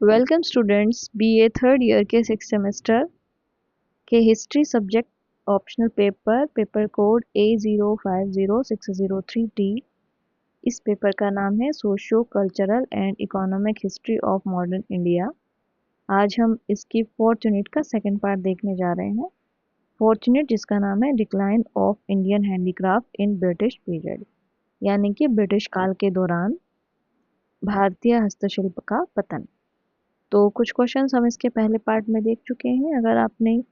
Welcome students, BA third year के 6 semester के history subject optional paper code A050603T। इस paper का नाम है socio cultural and economic history of modern India. आज हम इसकी फोर्थ यूनिट का सेकंड पार्ट देखने जा रहे हैं। फोर्थ यूनिट जिसका नाम है decline of Indian handicraft in British period, यानी कि ब्रिटिश काल के दौरान भारतीय हस्तशिल्प का पतन। तो कुछ क्वेश्चंस हम इसके पहले पार्ट में देख चुके हैं। अगर आपने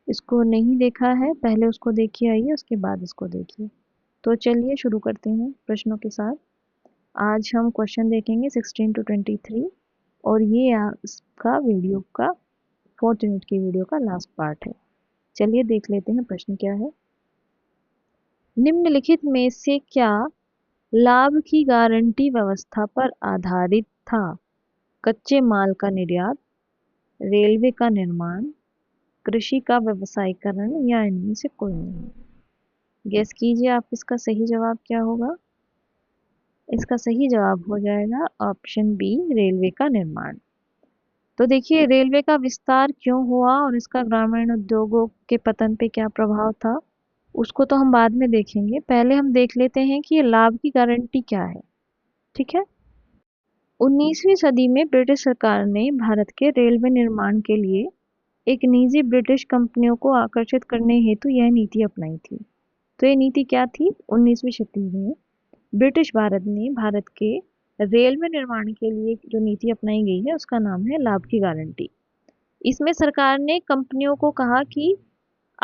इसको नहीं देखा है, पहले उसको देखिए आइए, उसके बाद इसको देखिए। तो चलिए शुरू करते हैं प्रश्नों के साथ। आज हम क्वेश्चन देखेंगे 16 to 23 और ये इसका वीडियो का फोर्थ यूनिट की वीडियो का लास्ट पार्ट है। चलिए देख लेते हैं प्रश्न क्या है। निम्नलिखित में से क्या लाभ की गारंटी व्यवस्था पर आधारित था? कच्चे माल का निर्यात, रेलवे का निर्माण, कृषि का व्यवसायीकरण या इनमें से कोई नहीं। गेस कीजिए आप इसका सही जवाब क्या होगा। इसका सही जवाब हो जाएगा ऑप्शन बी, रेलवे का निर्माण। तो देखिए रेलवे का विस्तार क्यों हुआ और इसका ग्रामीण उद्योगों के पतन पे क्या प्रभाव था, उसको तो हम बाद में देखेंगे। पहले हम देख लेते हैं कि ये लाभ की गारंटी क्या है। ठीक है। 19वीं सदी में ब्रिटिश सरकार ने भारत के रेलवे निर्माण के लिए एक निजी ब्रिटिश कंपनियों को आकर्षित करने हेतु यह नीति अपनाई थी। तो ये नीति क्या थी? 19वीं शताब्दी में ब्रिटिश भारत ने भारत के रेलवे निर्माण के लिए जो नीति अपनाई गई है उसका नाम है लाभ की गारंटी। इसमें सरकार ने कंपनियों को कहा कि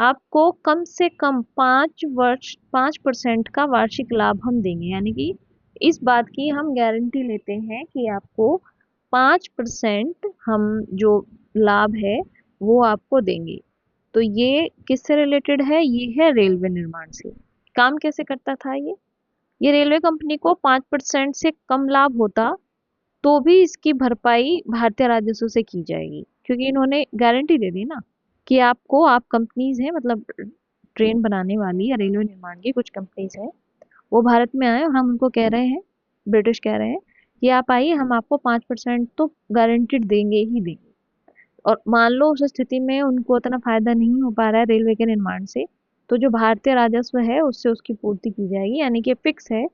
आपको कम से कम 5% का वार्षिक लाभ हम देंगे, यानी कि इस बात की हम गारंटी लेते हैं कि आपको 5% हम जो लाभ है वो आपको देंगे। तो ये किससे रिलेटेड है? ये है रेलवे निर्माण से। काम कैसे करता था ये रेलवे कंपनी को 5% से कम लाभ होता तो भी इसकी भरपाई भारतीय राजस्व से की जाएगी, क्योंकि इन्होंने गारंटी दे दी ना कि आपको, आप कंपनीज हैं, मतलब ट्रेन बनाने वाली या रेलवे निर्माण की कुछ कंपनीज हैं, वो भारत में आए और हम उनको कह रहे हैं, ब्रिटिश कह रहे हैं कि आप आइए, हम आपको 5% तो गारंटीड देंगे ही देंगे। और मान लो उस स्थिति में उनको उतना फायदा नहीं हो पा रहा है रेलवे के निर्माण से, तो जो भारतीय राजस्व है उससे उसकी पूर्ति की जाएगी, यानी कि फिक्स है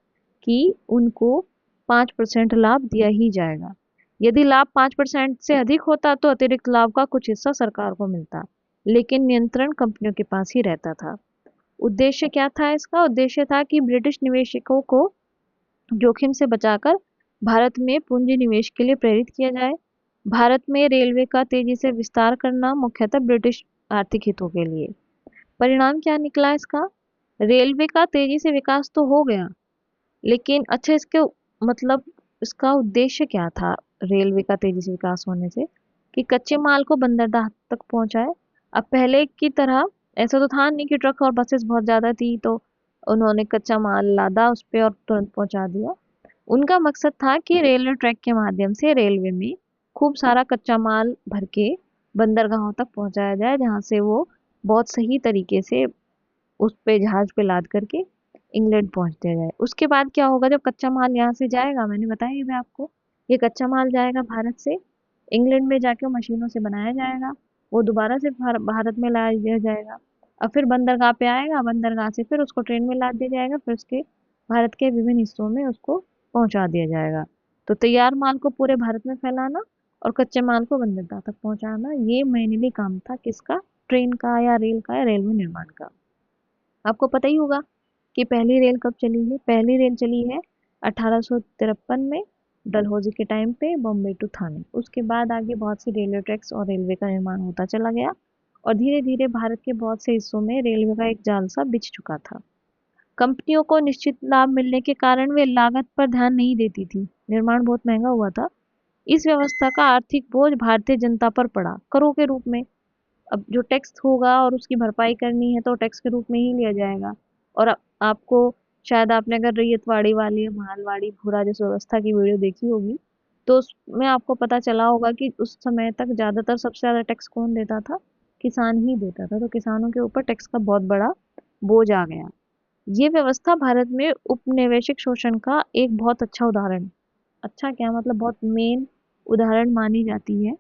कि उनको 5% लाभ दिया ही जाएगा। यदि लाभ 5% से अधिक होता तो अतिरिक्त लाभ का कुछ हिस्सा सरकार को मिलता, लेकिन नियंत्रण कंपनियों के पास ही रहता था। उद्देश्य क्या था इसका? उद्देश्य था कि ब्रिटिश निवेशकों को जोखिम से बचाकर भारत में पूंजी निवेश के लिए प्रेरित किया जाए। भारत में रेलवे का तेजी से विस्तार करना मुख्यतः ब्रिटिश आर्थिक हितों के लिए। परिणाम क्या निकला इसका? रेलवे का तेजी से विकास तो हो गया, लेकिन अच्छा इसके मतलब इसका उद्देश्य क्या था रेलवे का तेजी से विकास होने से? कि कच्चे माल को बंदरगाह तक पहुंचाए। अब पहले की तरह ऐसा तो था नहीं कि ट्रक और बसेस बहुत ज्यादा थी तो उन्होंने कच्चा माल लादा उस पे और तुरंत पहुंचा दिया। उनका मकसद था कि रेलवे ट्रैक के माध्यम से रेलवे में खूब सारा कच्चा माल भर के बंदरगाहों तक पहुंचाया जाए, जहां से वो बहुत सही तरीके से उस पे जहाज पे लाद करके इंग्लैंड पहुंच दिया जाए। उसके बाद क्या होगा? जब कच्चा माल यहाँ से जाएगा, मैंने बताया ये भी आपको, ये कच्चा माल जाएगा भारत से, इंग्लैंड में जाके वो मशीनों से बनाया जाएगा, वो दोबारा से भारत में ला दिया जाएगा, और फिर बंदरगाह पे आएगा, बंदरगाह से फिर उसको ट्रेन में लाद दिया जाएगा, फिर उसके भारत के विभिन्न हिस्सों में उसको पहुंचा दिया जाएगा। तो तैयार माल को पूरे भारत में फैलाना और कच्चे माल को बंदरगाह तक पहुंचाना, ये मेनली काम था किसका? ट्रेन का या रेल का या रेलवे निर्माण का। आपको पता ही होगा कि पहली रेल कब चली है? पहली रेल चली है 1853 में, डलहौजी के टाइम पे, बॉम्बे टू थाने। उसके बाद आगे बहुत सी रेलवे ट्रैक्स और रेलवे का निर्माण होता चला गया और धीरे धीरे भारत के बहुत से हिस्सों में रेलवे का एक जाल सा बिछ चुका था। कंपनियों को निश्चित लाभ मिलने के कारण वे लागत पर ध्यान नहीं देती थी, निर्माण बहुत महंगा हुआ था। इस व्यवस्था का आर्थिक बोझ भारतीय जनता पर पड़ा करों के रूप में। अब जो टैक्स होगा और उसकी भरपाई करनी है तो टैक्स के रूप में ही लिया जाएगा। और आपको शायद, आपने अगर रैयतवाड़ी वाली या मालवाड़ी भूरा जैसी व्यवस्था की वीडियो देखी होगी तो उसमें आपको पता चला होगा कि उस समय तक ज्यादातर सबसे ज्यादा टैक्स कौन देता था? किसान ही देता था। तो किसानों के ऊपर टैक्स का बहुत बड़ा बोझ आ गया। ये व्यवस्था भारत में उपनिवेशिक शोषण का एक बहुत अच्छा उदाहरण, अच्छा क्या मतलब बहुत मेन उदाहरण मानी जाती है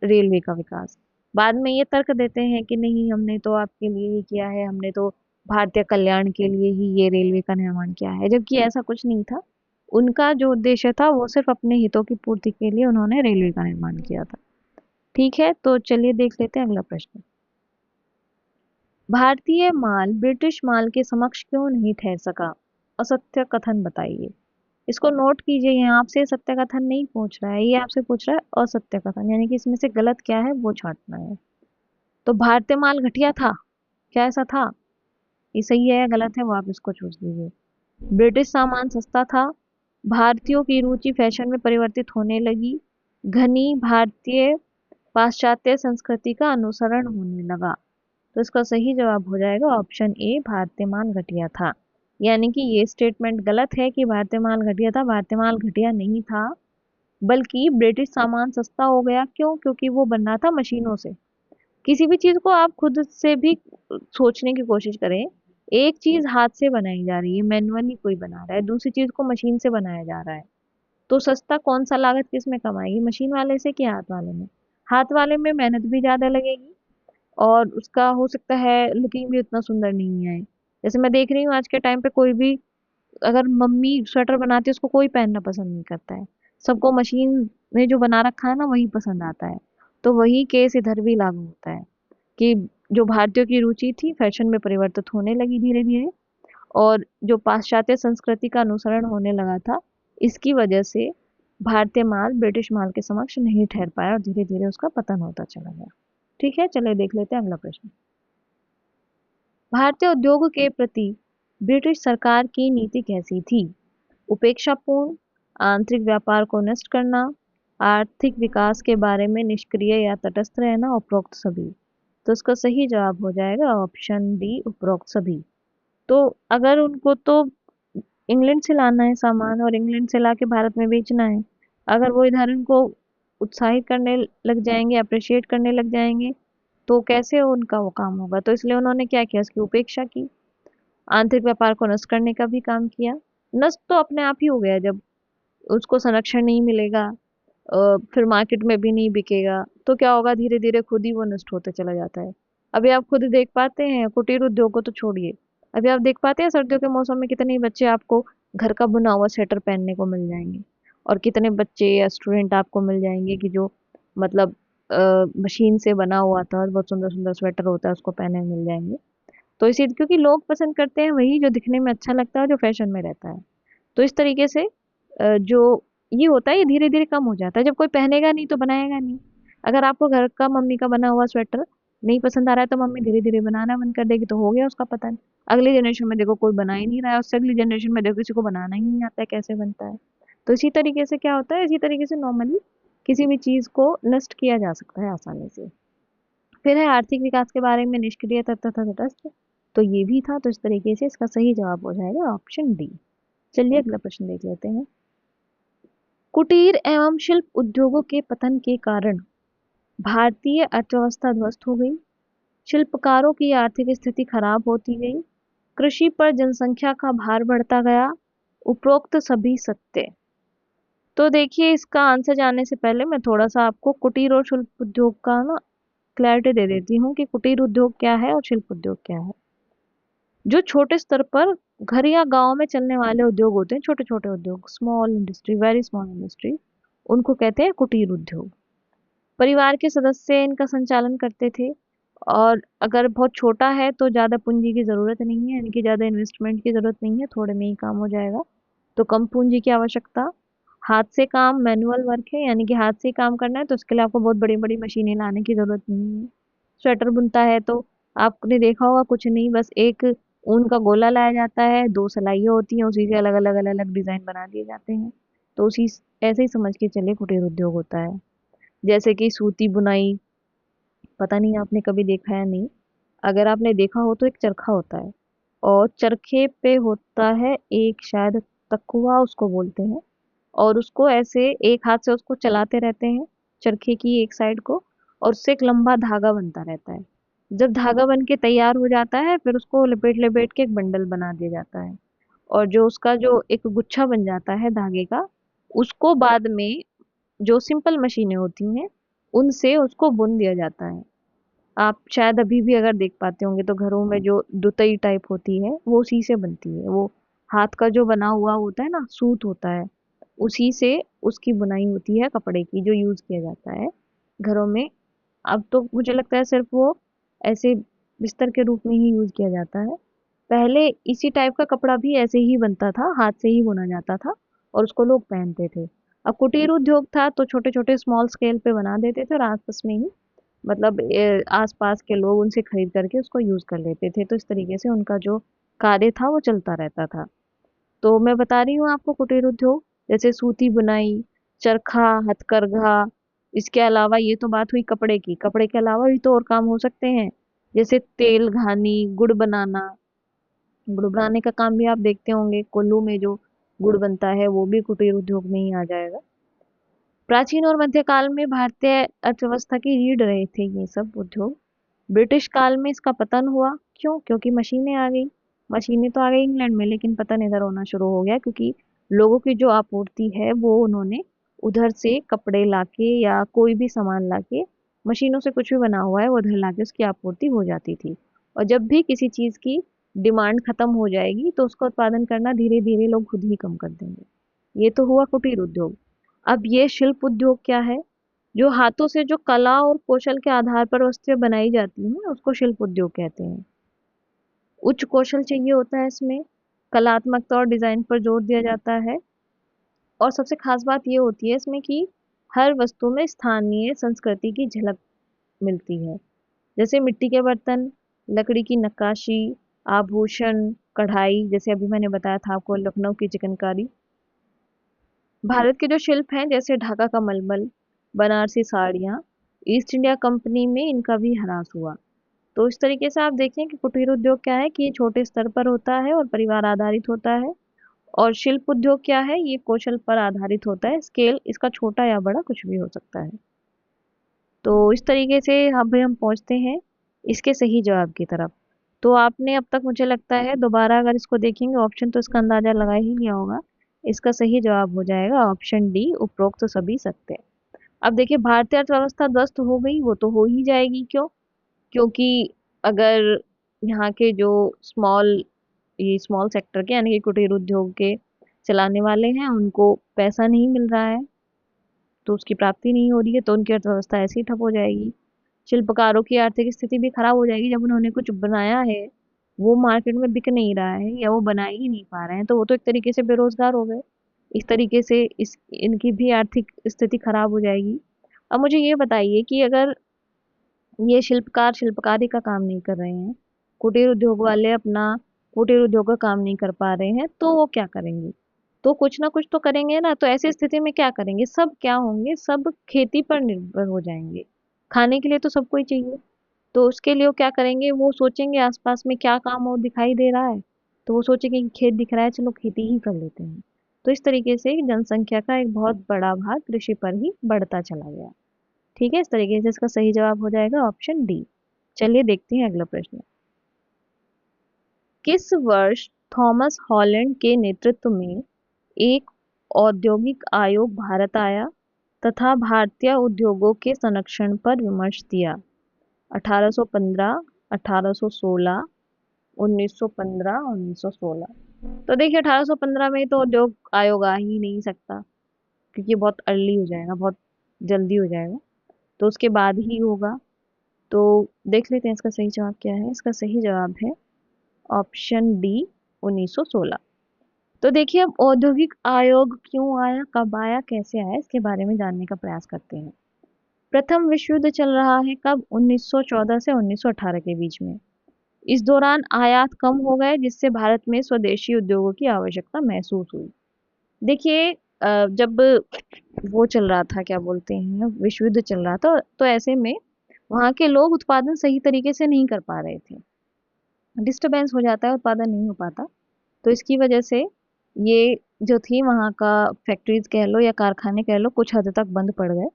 रेलवे का विकास। बाद में ये तर्क देते हैं कि नहीं, हमने तो आपके लिए ही किया है, हमने तो भारतीय कल्याण के लिए ही ये रेलवे का निर्माण किया है, जबकि ऐसा कुछ नहीं था। उनका जो उद्देश्य था वो सिर्फ अपने हितों की पूर्ति के लिए उन्होंने रेलवे का निर्माण किया था। ठीक है, तो चलिए देख लेते हैं अगला प्रश्न। भारतीय माल ब्रिटिश माल के समक्ष क्यों नहीं ठहर सका? असत्य कथन बताइए। इसको नोट कीजिए, यहाँ आपसे सत्य कथन नहीं पूछ रहा है, ये आपसे पूछ रहा है असत्य कथन, यानी कि इसमें से गलत क्या है वो छांटना है। तो भारतीय माल घटिया था, क्या ऐसा था? ये सही है या गलत है वो आप इसको चूज लीजिए। ब्रिटिश सामान सस्ता था। भारतीयों की रुचि फैशन में परिवर्तित होने लगी। घनी भारतीय पाश्चात्य संस्कृति का अनुसरण होने लगा। तो इसका सही जवाब हो जाएगा ऑप्शन ए, भारतीय माल घटिया था। यानी कि ये स्टेटमेंट गलत है कि भारतीय माल घटिया था। भारतीय माल घटिया नहीं था, बल्कि ब्रिटिश सामान सस्ता हो गया। क्यों? क्योंकि वो बन रहा था मशीनों से। किसी भी चीज को आप खुद से भी सोचने की कोशिश करें। एक चीज हाथ से बनाई जा रही है, मैनुअली कोई बना रहा है, दूसरी चीज को मशीन से बनाया जा रहा है, तो सस्ता कौन सा लागत किस में कम आएगी, मशीन वाले से कि हाथ वाले में? हाथ वाले में मेहनत भी ज्यादा लगेगी और उसका हो सकता है लुकिंग भी उतना सुंदर नहीं आए। जैसे मैं देख रही हूँ आज के टाइम पे कोई भी अगर मम्मी स्वेटर बनाती है उसको कोई पहनना पसंद नहीं करता है। सबको मशीन में जो बना रखा है ना वही पसंद आता है। तो वही केस इधर भी लागू होता है कि जो भारतीयों की रुचि थी फैशन में परिवर्तित होने लगी धीरे धीरे, और जो पाश्चात्य संस्कृति का अनुसरण होने लगा था, इसकी वजह से भारतीय माल ब्रिटिश माल के समक्ष नहीं ठहर पाया और धीरे धीरे उसका पतन होता चला गया। ठीक है, चलिए देख लेते हैं अगला प्रश्न। भारतीय उद्योग के प्रति ब्रिटिश सरकार की नीति कैसी थी? उपेक्षापूर्ण, आंतरिक व्यापार को नष्ट करना, आर्थिक विकास के बारे में निष्क्रिय या तटस्थ रहना, उपरोक्त सभी। तो इसका सही जवाब हो जाएगा ऑप्शन डी, उपरोक्त सभी। तो अगर उनको तो इंग्लैंड से लाना है सामान और इंग्लैंड से लाके भारत में बेचना है, अगर वो इधर उनको उत्साहित करने लग जाएंगे, अप्रिशिएट करने लग जाएंगे, तो कैसे उनका वो काम होगा? तो इसलिए उन्होंने क्या किया, उसकी उपेक्षा की। आंतरिक व्यापार को नष्ट करने का भी काम किया। नष्ट तो अपने आप ही हो गया जब उसको संरक्षण नहीं मिलेगा, फिर मार्केट में भी नहीं बिकेगा, तो क्या होगा, धीरे धीरे खुद ही वो नष्ट होते चला जाता है। अभी आप खुद देख पाते हैं, कुटीर उद्योग को तो छोड़िए, अभी आप देख पाते हैं सर्दियों के मौसम में कितने ही बच्चे आपको घर का बुना हुआ स्वेटर पहनने को मिल जाएंगे, और कितने बच्चे या स्टूडेंट आपको मिल जाएंगे कि जो मतलब मशीन से बना हुआ था और बहुत सुंदर सुंदर स्वेटर होता है उसको पहने मिल जाएंगे। तो इसी क्योंकि लोग पसंद करते हैं वही जो दिखने में अच्छा लगता है, जो फैशन में रहता है। तो इस तरीके से जो ये होता है ये धीरे धीरे कम हो जाता है। जब कोई पहनेगा नहीं तो बनाएगा नहीं। अगर आपको घर का मम्मी का बना हुआ स्वेटर नहीं पसंद आ रहा है तो मम्मी धीरे धीरे बनाना बंद कर देगी, तो हो गया उसका पतन। अगली जनरेशन में देखो कोई बना ही नहीं रहा है, उससे अगली जनरेशन में देखो किसी को बनाना ही नहीं आता है कैसे बनता है। तो इसी तरीके से क्या होता है, इसी तरीके से नॉर्मली किसी भी चीज को नष्ट किया जा सकता है आसानी से। फिर है आर्थिक विकास के बारे में निष्क्रिय तथा तटस्थ। तो ये भी था, तो इस तरीके से इसका सही जवाब हो जाएगा ऑप्शन डी। चलिए अगला प्रश्न देख लेते हैं। कुटीर एवं शिल्प उद्योगों के पतन के कारण भारतीय अर्थव्यवस्था ध्वस्त हो गई। शिल्पकारों की आर्थिक स्थिति खराब होती गई। कृषि पर जनसंख्या का भार बढ़ता गया। उपरोक्त सभी सत्य। तो देखिए, इसका आंसर जानने से पहले मैं थोड़ा सा आपको कुटीर और शिल्प उद्योग का ना क्लैरिटी दे देती हूँ कि कुटीर उद्योग क्या है और शिल्प उद्योग क्या है। जो छोटे स्तर पर घर या गांव में चलने वाले उद्योग होते हैं, छोटे छोटे उद्योग, small industry, very small industry, उनको कहते हैं कुटीर उद्योग। परिवार के सदस्य इनका संचालन करते थे, और अगर बहुत छोटा है तो ज़्यादा पूंजी की ज़रूरत नहीं है, यानी कि ज़्यादा इन्वेस्टमेंट की ज़रूरत नहीं है, थोड़े में ही काम हो जाएगा। तो कम पूंजी की आवश्यकता। हाथ से काम, मैनुअल वर्क है, यानी कि हाथ से ही काम करना है, तो उसके लिए आपको बहुत बड़ी बड़ी मशीनें लाने की ज़रूरत नहीं है। स्वेटर बुनता है तो आपने देखा होगा, कुछ नहीं, बस एक ऊन का गोला लाया जाता है, दो सिलाइयाँ होती हैं, उसी से अलग अलग अलग अलग डिजाइन बना दिए जाते हैं। तो उसी ऐसे ही समझ के चलिए कुटीर उद्योग होता है। जैसे कि सूती बुनाई, पता नहीं आपने कभी देखा या नहीं। अगर आपने देखा हो तो एक चरखा होता है, और चरखे पे होता है एक शायद तकुआ उसको बोलते हैं, और उसको ऐसे एक हाथ से उसको चलाते रहते हैं, चरखे की एक साइड को, और उससे एक लंबा धागा बनता रहता है। जब धागा बन के तैयार हो जाता है फिर उसको लपेट लपेट के एक बंडल बना दिया जाता है, और जो उसका जो एक गुच्छा बन जाता है धागे का, उसको बाद में जो सिंपल मशीनें होती हैं उनसे उसको बुन दिया जाता है। आप शायद अभी भी अगर देख पाते होंगे तो घरों में जो दुतई टाइप होती है वो उसी से बनती है। वो हाथ का जो बना हुआ होता है ना, सूत होता है, उसी से उसकी बुनाई होती है कपड़े की, जो यूज किया जाता है घरों में। अब तो मुझे लगता है सिर्फ वो ऐसे बिस्तर के रूप में ही यूज किया जाता है। पहले इसी टाइप का कपड़ा भी ऐसे ही बनता था, हाथ से ही बुना जाता था और उसको लोग पहनते थे। अब कुटीर उद्योग था तो छोटे छोटे स्मॉल स्केल पे बना देते थे और आपस में ही मतलब आस-पास के लोग उनसे खरीद करके उसको यूज़ कर लेते थे। तो इस तरीके से उनका जो कार्य था वो चलता रहता था। तो मैं बता रही हूँ आपको कुटीर उद्योग, जैसे सूती बुनाई, चरखा, हथकरघा, इसके अलावा ये तो बात हुई कपड़े की। कपड़े के अलावा भी तो और काम हो सकते हैं, जैसे तेल घानी, गुड़ बनाना। गुड़ बनाने का काम भी आप देखते होंगे, कोल्लू में जो गुड़ बनता है वो भी कुटीर उद्योग में ही आ जाएगा। प्राचीन और मध्यकाल में भारतीय अर्थव्यवस्था की रीढ़ रहे थे ये सब उद्योग। ब्रिटिश काल में इसका पतन हुआ। क्यों? क्योंकि मशीनें आ गई। मशीनें तो आ गई इंग्लैंड में, लेकिन पतन इधर होना शुरू हो गया क्योंकि लोगों की जो आपूर्ति है वो उन्होंने उधर से कपड़े लाके या कोई भी सामान लाके, मशीनों से कुछ भी बना हुआ है वो उधर लाके उसकी आपूर्ति हो जाती थी। और जब भी किसी चीज की डिमांड खत्म हो जाएगी तो उसका उत्पादन करना धीरे धीरे लोग खुद ही कम कर देंगे। ये तो हुआ कुटीर उद्योग। अब ये शिल्प उद्योग क्या है? जो हाथों से जो कला और कौशल के आधार पर वस्तुएं बनाई जाती हैं उसको शिल्प उद्योग कहते हैं। उच्च कौशल चाहिए होता है इसमें, कलात्मकता और डिजाइन पर जोर दिया जाता है। और सबसे खास बात ये होती है इसमें कि हर वस्तु में स्थानीय संस्कृति की झलक मिलती है। जैसे मिट्टी के बर्तन, लकड़ी की नक्काशी, आभूषण, कढ़ाई, जैसे अभी मैंने बताया था आपको लखनऊ की चिकनकारी। भारत के जो शिल्प हैं जैसे ढाका का मलमल, बनारसी साड़ियाँ, ईस्ट इंडिया कंपनी में इनका भी ह्रास हुआ। तो इस तरीके से आप देखें कि कुटीर उद्योग क्या है कि ये छोटे स्तर पर होता है और परिवार आधारित होता है। और शिल्प उद्योग क्या है, ये कौशल पर आधारित होता है। स्केल इसका छोटा या बड़ा कुछ भी हो सकता है। तो इस तरीके से अभी हम पहुंचते हैं इसके सही जवाब की तरफ। तो आपने अब तक मुझे लगता है दोबारा अगर इसको देखेंगे ऑप्शन तो इसका अंदाजा लगा ही लिया होगा। इसका सही जवाब हो जाएगा ऑप्शन डी, उपरोक्त सभी सत्य। अब देखिए भारतीय अर्थव्यवस्था ध्वस्त हो गई, वो तो हो ही जाएगी। क्यों? क्योंकि अगर यहाँ के जो स्मॉल ये स्मॉल सेक्टर के यानी कि कुटीर उद्योग के चलाने वाले हैं उनको पैसा नहीं मिल रहा है, तो उसकी प्राप्ति नहीं हो रही है, तो उनकी अर्थव्यवस्था ऐसे ही ठप हो जाएगी। शिल्पकारों की आर्थिक स्थिति भी खराब हो जाएगी। जब उन्होंने कुछ बनाया है वो मार्केट में बिक नहीं रहा है या वो बना ही नहीं पा रहे हैं तो वो तो एक तरीके से बेरोजगार हो गए। इस तरीके से इस इनकी भी आर्थिक स्थिति खराब हो जाएगी। अब मुझे ये बताइए कि अगर ये शिल्पकार शिल्पकारी का काम नहीं कर रहे हैं, कुटीर उद्योग वाले अपना कुटीर उद्योग का काम नहीं कर पा रहे हैं, तो वो क्या करेंगे? तो कुछ ना कुछ तो करेंगे ना। तो ऐसी स्थिति में क्या करेंगे? सब क्या होंगे, सब खेती पर निर्भर हो जाएंगे। खाने के लिए तो सबको ही चाहिए। तो उसके लिए वो क्या करेंगे, वो सोचेंगे आसपास में क्या काम और दिखाई दे रहा है, तो वो सोचेंगे कि खेत दिख रहा है चलो खेती ही कर लेते हैं। तो इस तरीके से जनसंख्या का एक बहुत बड़ा भाग कृषि पर ही बढ़ता चला गया। ठीक है, इस तरीके से इसका सही जवाब हो जाएगा ऑप्शन डी। चलिए देखते हैं अगला प्रश्न। किस वर्ष थॉमस हॉलैंड के नेतृत्व में एक औद्योगिक आयोग भारत आया तथा भारतीय उद्योगों के संरक्षण पर विमर्श दिया? 1815, 1816, 1915, 1916। तो देखिए 1815 में तो उद्योग आयोग आ ही नहीं सकता क्योंकि ये बहुत अर्ली हो जाएगा, बहुत जल्दी हो जाएगा। तो उसके बाद ही होगा। तो देख लेते हैं इसका सही जवाब क्या है। इसका सही जवाब है ऑप्शन डी, 1916। तो देखिए अब औद्योगिक आयोग क्यों आया, कब आया, कैसे आया, इसके बारे में जानने का प्रयास करते हैं। प्रथम विश्व युद्ध चल रहा है कब? 1914 से 1918 के बीच में। इस दौरान आयात कम हो गए जिससे भारत में स्वदेशी उद्योगों की आवश्यकता महसूस हुई। देखिए जब वो चल रहा था, क्या बोलते हैं, विश्व युद्ध चल रहा था, तो ऐसे में वहाँ के लोग उत्पादन सही तरीके से नहीं कर पा रहे थे। डिस्टरबेंस हो जाता है, उत्पादन नहीं हो पाता। तो इसकी वजह से ये जो थी वहाँ का फैक्ट्रीज कह लो या कारखाने कह लो कुछ हद तक बंद पड़ गए।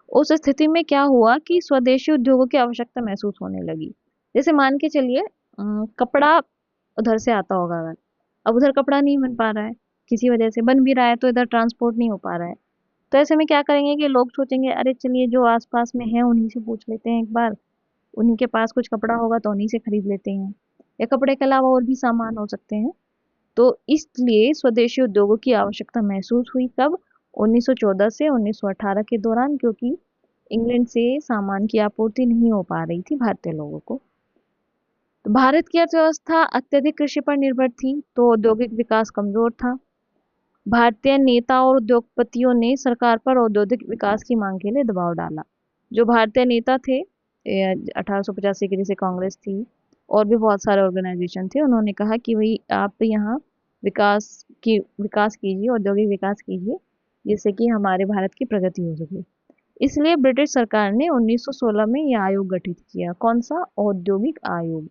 उस स्थिति में क्या हुआ कि स्वदेशी उद्योगों की आवश्यकता महसूस होने लगी। जैसे मान के चलिए कपड़ा उधर से आता होगा अगर, अब उधर कपड़ा नहीं बन पा रहा है, किसी वजह से बन भी रहा है तो इधर ट्रांसपोर्ट नहीं हो पा रहा है। तो ऐसे में क्या करेंगे कि लोग सोचेंगे अरे चलिए जो आसपास में है उन्हीं से पूछ लेते हैं एक बार, उन्हीं के पास कुछ कपड़ा होगा तो उन्हीं से खरीद लेते हैं, या कपड़े के अलावा और भी सामान हो सकते हैं। तो इसलिए स्वदेशी उद्योगों की आवश्यकता महसूस हुई कब? 1914 से 1918 के दौरान, क्योंकि इंग्लैंड से सामान की आपूर्ति नहीं हो पा रही थी भारतीय लोगों को। तो भारत की अर्थव्यवस्था अत्यधिक कृषि पर निर्भर थी, तो औद्योगिक विकास कमजोर था। भारतीय नेता और उद्योगपतियों ने सरकार पर औद्योगिक विकास की मांग के लिए दबाव डाला। जो भारतीय नेता थे, 1885 की जैसे कांग्रेस थी, और भी बहुत सारे ऑर्गेनाइजेशन थे, उन्होंने कहा कि भाई आप यहाँ विकास कीजिए, औद्योगिक विकास कीजिए, जिससे कि हमारे भारत की प्रगति हो सके। इसलिए ब्रिटिश सरकार ने 1916 में यह आयोग गठित किया। कौन सा? औद्योगिक आयोग।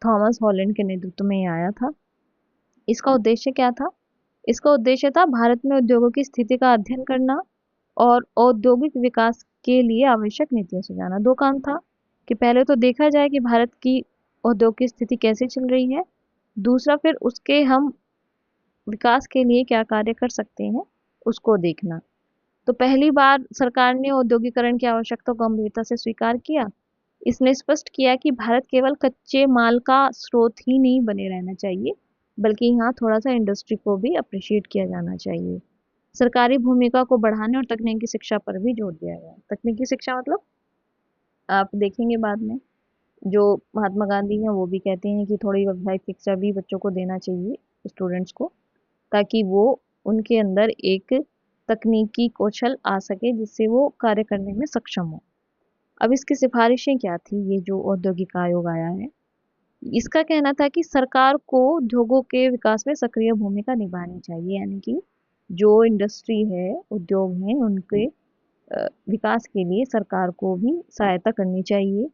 थॉमस हॉलैंड के नेतृत्व में यह आया था। इसका उद्देश्य क्या था? इसका उद्देश्य था भारत में उद्योगों की स्थिति का अध्ययन करना और औद्योगिक विकास के लिए आवश्यक नीतियां सुझाना। दो काम था कि पहले तो देखा जाए कि भारत की उद्योग की स्थिति कैसे चल रही है, दूसरा फिर उसके हम विकास के लिए क्या कार्य कर सकते हैं उसको देखना। तो पहली बार सरकार ने औद्योगिकरण की आवश्यकता को गंभीरता से स्वीकार किया। इसने स्पष्ट किया कि भारत केवल कच्चे माल का स्रोत ही नहीं बने रहना चाहिए, बल्कि यहाँ थोड़ा सा इंडस्ट्री को भी अप्रिशिएट किया जाना चाहिए। सरकारी भूमिका को बढ़ाने और तकनीकी शिक्षा पर भी जोर दिया गया। तकनीकी शिक्षा मतलब आप देखेंगे बाद में, जो महात्मा गांधी हैं वो भी कहते हैं कि थोड़ी व्यावसायिक शिक्षा भी बच्चों को देना चाहिए, स्टूडेंट्स को, ताकि वो उनके अंदर एक तकनीकी कौशल आ सके जिससे वो कार्य करने में सक्षम हो। अब इसकी सिफारिशें क्या थी? ये जो औद्योगिक आयोग आया है, इसका कहना था कि सरकार को उद्योगों के विकास में सक्रिय भूमिका निभानी चाहिए, यानी कि जो इंडस्ट्री है, उद्योग हैं, उनके विकास के लिए सरकार को भी सहायता करनी चाहिए।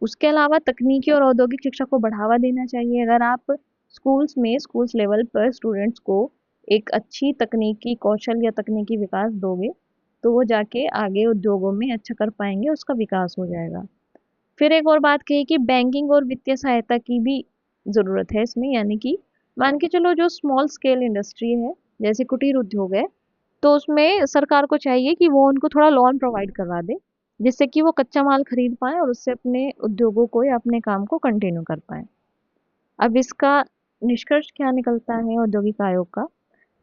उसके अलावा तकनीकी और औद्योगिक शिक्षा को बढ़ावा देना चाहिए। अगर आप स्कूल्स लेवल पर स्टूडेंट्स को एक अच्छी तकनीकी कौशल या तकनीकी विकास दोगे, तो वो जाके आगे उद्योगों में अच्छा कर पाएंगे, उसका विकास हो जाएगा। फिर एक और बात कही कि बैंकिंग और वित्तीय सहायता की भी ज़रूरत है इसमें, यानी कि मान के चलो जो स्मॉल स्केल इंडस्ट्री है, जैसे कुटीर उद्योग है, तो उसमें सरकार को चाहिए कि वो उनको थोड़ा लोन प्रोवाइड करवा दे, जिससे कि वो कच्चा माल खरीद पाएँ और उससे अपने उद्योगों को या अपने काम को कंटिन्यू कर पाएँ। अब इसका निष्कर्ष क्या निकलता है औद्योगिक आयोग का?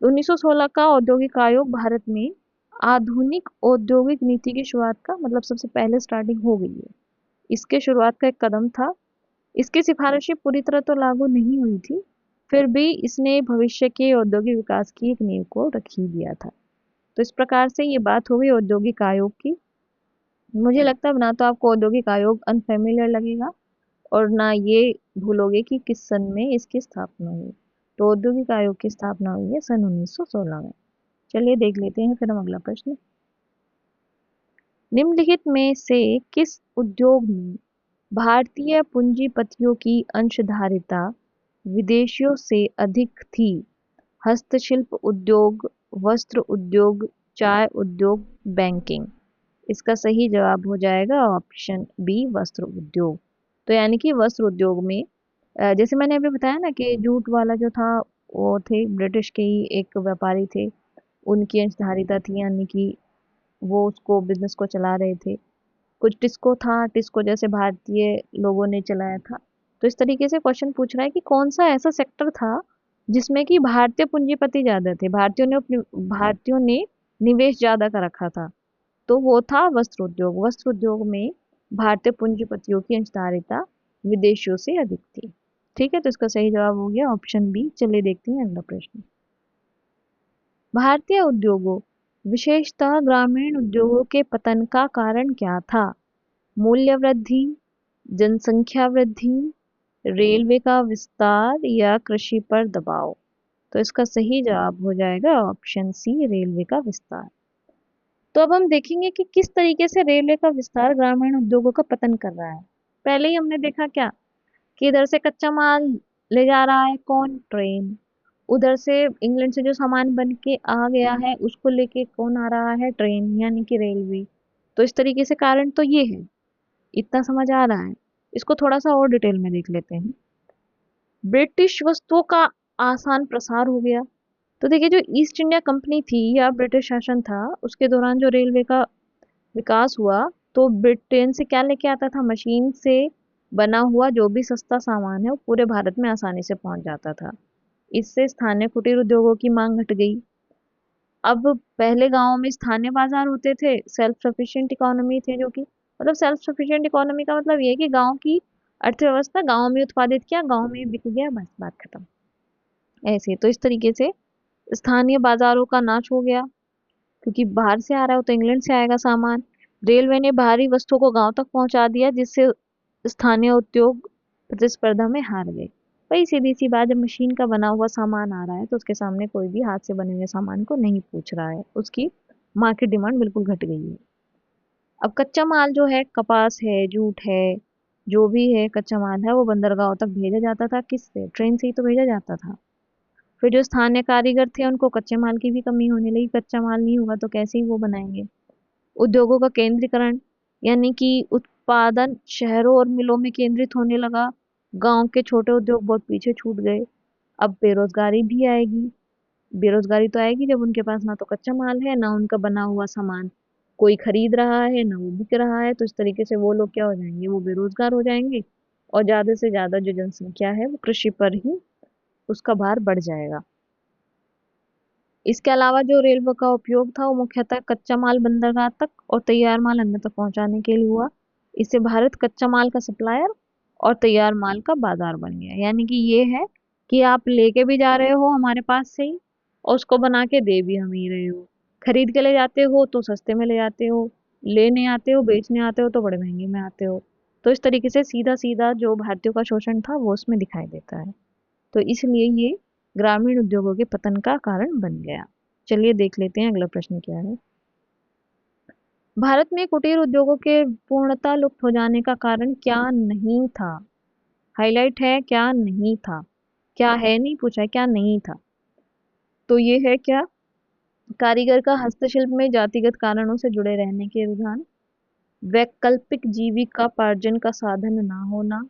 1916 का औद्योगिक आयोग भारत में आधुनिक औद्योगिक नीति की शुरुआत का मतलब सबसे पहले स्टार्टिंग हो गई है। इसके शुरुआत का एक कदम था। इसकी सिफारिशें पूरी तरह तो लागू नहीं हुई थी, फिर भी इसने भविष्य के औद्योगिक विकास की एक नींव को रख ही दिया था। तो इस प्रकार से ये बात हो गई औद्योगिक आयोग की। मुझे लगता है अब ना तो आपको औद्योगिक आयोग अनफेमिलियर लगेगा और ना ये भूलोगे कि किस सन में इसकी स्थापना हुई। तो औद्योगिक आयोग की स्थापना हुई है सन 1916 में। चलिए देख लेते हैं फिर हम अगला प्रश्न। निम्नलिखित में से किस उद्योग में भारतीय पूंजीपतियों की अंशधारिता विदेशियों से अधिक थी? हस्तशिल्प उद्योग, वस्त्र उद्योग, चाय उद्योग, बैंकिंग। इसका सही जवाब हो जाएगा ऑप्शन बी, वस्त्र उद्योग। तो यानी कि वस्त्र उद्योग में जैसे मैंने अभी बताया ना कि जूट वाला जो था वो थे ब्रिटिश के ही एक व्यापारी थे, उनकी अंशधारिता थी, यानी कि वो उसको बिजनेस को चला रहे थे। कुछ टिस्को था, टिस्को जैसे भारतीय लोगों ने चलाया था। तो इस तरीके से क्वेश्चन पूछ रहा है कि कौन सा ऐसा सेक्टर था जिसमें कि भारतीय पूंजीपति ज्यादा थे, भारतीयों ने निवेश ज्यादा कर रखा था। तो वो था वस्त्र उद्योग। वस्त्र उद्योग में भारतीय पूंजीपतियों की अंशधारिता विदेशियों से अधिक थी। ठीक है, तो इसका सही जवाब हो गया ऑप्शन बी। चलिए देखते हैं अगला प्रश्न। भारतीय उद्योगों, विशेषतः ग्रामीण उद्योगों के पतन का कारण क्या था? मूल्य वृद्धि, जनसंख्या वृद्धि, रेलवे का विस्तार या कृषि पर दबाव। तो इसका सही जवाब हो जाएगा ऑप्शन सी, रेलवे का विस्तार। तो अब हम देखेंगे कि किस तरीके से रेलवे का विस्तार ग्रामीण उद्योगों का पतन कर रहा है। पहले ही हमने देखा क्या कि इधर से कच्चा माल ले जा रहा है कौन? ट्रेन। उधर से इंग्लैंड से जो सामान बन के आ गया है उसको लेके कौन आ रहा है? ट्रेन, यानी कि रेलवे। तो इस तरीके से कारण तो ये है। इतना समझ आ रहा है? इसको थोड़ा सा और डिटेल में देख लेते हैं। ब्रिटिश वस्तुओं का आसान प्रसार हो गया। तो देखिए, जो ईस्ट इंडिया कंपनी थी या ब्रिटिश शासन था, उसके दौरान जो रेलवे का विकास हुआ, तो ब्रिटेन से क्या लेके आता था, मशीन से बना हुआ जो भी सस्ता सामान है वो पूरे भारत में आसानी से पहुंच जाता था। इससे स्थानीय कुटीर उद्योगों की मांग घट गई। अब पहले गांवों में स्थानीय बाजार होते थे, सेल्फ सफिशिएंट इकोनॉमी थे, जो कि मतलब सेल्फ सफिशिएंट इकोनॉमी का मतलब ये है कि गांव की अर्थव्यवस्था गांव में उत्पादित किया, गांव में बिक गया, बस बात खत्म। ऐसे तो इस तरीके से स्थानीय बाजारों का नाश हो गया, क्योंकि बाहर से आ रहा है तो इंग्लैंड से आएगा सामान। रेलवे ने भारी वस्तुओं को गांव तक पहुंचा दिया, जिससे स्थानीय उद्योग प्रतिस्पर्धा में हार गए। वही सीधी सी बात, जब मशीन का बना हुआ सामान आ रहा है तो उसके सामने कोई भी हाथ से बने हुए सामान को नहीं पूछ रहा है, उसकी मार्केट डिमांड बिल्कुल घट गई है। अब कच्चा माल जो है, कपास है, जूट है, जो भी है कच्चा माल है, वो बंदरगाहों तक भेजा जाता था, किससे, ट्रेन से ही तो भेजा जाता था। फिर जो स्थानीय कारीगर थे उनको कच्चे माल की भी कमी होने लगी, कच्चा माल नहीं होगा तो कैसे ही वो बनाएंगे। उद्योगों का केंद्रीकरण, यानी कि उत्पादन शहरों और मिलों में केंद्रित होने लगा, गांव के छोटे उद्योग बहुत पीछे छूट गए। अब बेरोजगारी भी आएगी। बेरोजगारी तो आएगी जब उनके पास ना तो कच्चा माल है, ना उनका बना हुआ सामान कोई खरीद रहा है, ना वो बिक रहा है। तो इस तरीके से वो लोग क्या हो जाएंगे, वो बेरोजगार हो जाएंगे, और ज्यादा से ज्यादा जो जनसंख्या है वो कृषि पर ही उसका भार बढ़ जाएगा। इसके अलावा जो रेलवे का उपयोग था वो मुख्यतः कच्चा माल बंदरगाह तक और तैयार माल अन्य तक पहुंचाने के लिए हुआ। इससे भारत कच्चा माल का सप्लायर और तैयार माल का बाजार बन गया। यानी कि ये है कि आप लेके भी जा रहे हो हमारे पास से ही, और उसको बना के दे भी हम ही रहे हो। खरीद के ले जाते हो तो सस्ते में ले जाते हो, लेने आते हो, बेचने आते हो तो बड़े महंगे में आते हो। तो इस तरीके से सीधा सीधा जो भारतीयों का शोषण था वो उसमें दिखाई देता है। तो इसलिए ये ग्रामीण उद्योगों के पतन का कारण बन गया। चलिए देख लेते हैं अगला प्रश्न क्या है। भारत में कुटीर उद्योगों के पूर्णतः लुप्त हो जाने का कारण क्या नहीं था। हाईलाइट है, क्या नहीं था। क्या है नहीं पूछा है, क्या नहीं था। तो ये है क्या, कारीगर का हस्तशिल्प में जातिगत कारणों से जुड़े रहने के रुझान, वैकल्पिक जीविकापार्जन का साधन ना होना,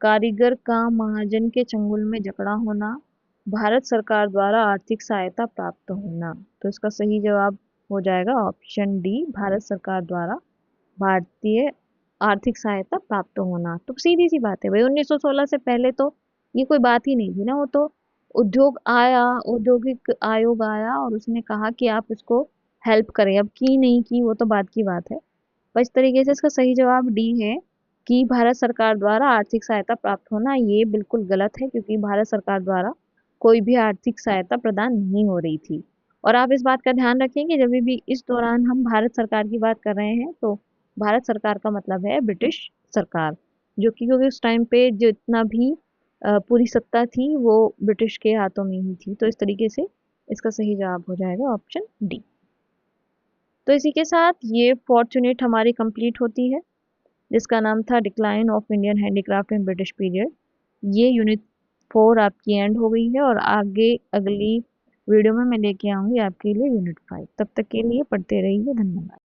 कारीगर का महाजन के चंगुल में जकड़ा होना, भारत सरकार द्वारा आर्थिक सहायता प्राप्त होना। तो इसका सही जवाब हो जाएगा ऑप्शन डी, भारत सरकार द्वारा भारतीय आर्थिक सहायता प्राप्त होना। तो सीधी सी बात है भाई, 1916 से पहले तो ये कोई बात ही नहीं थी ना। वो तो उद्योग आया, औद्योगिक आयोग आया और उसने कहा कि आप इसको हेल्प करें। अब की नहीं की वो तो बात की बात है। पर इस तरीके से इसका सही जवाब डी है, कि भारत सरकार द्वारा आर्थिक सहायता प्राप्त होना। ये बिल्कुल गलत है, क्योंकि भारत सरकार द्वारा कोई भी आर्थिक सहायता प्रदान नहीं हो रही थी। और आप इस बात का ध्यान रखें कि जब भी इस दौरान हम भारत सरकार की बात कर रहे हैं तो भारत सरकार का मतलब है ब्रिटिश सरकार, जो कि क्योंकि उस टाइम पे जितना भी पूरी सत्ता थी वो ब्रिटिश के हाथों में ही थी। तो इस तरीके से इसका सही जवाब हो जाएगा ऑप्शन डी। तो इसी के साथ ये फॉर्चुनेट हमारी कंप्लीट होती है, जिसका नाम था decline of Indian handicraft in British period. ये यूनिट 4 आपकी एंड हो गई है, और आगे अगली वीडियो में मैं लेके आऊंगी आपके लिए यूनिट 5। तब तक के लिए पढ़ते रहिए, धन्यवाद।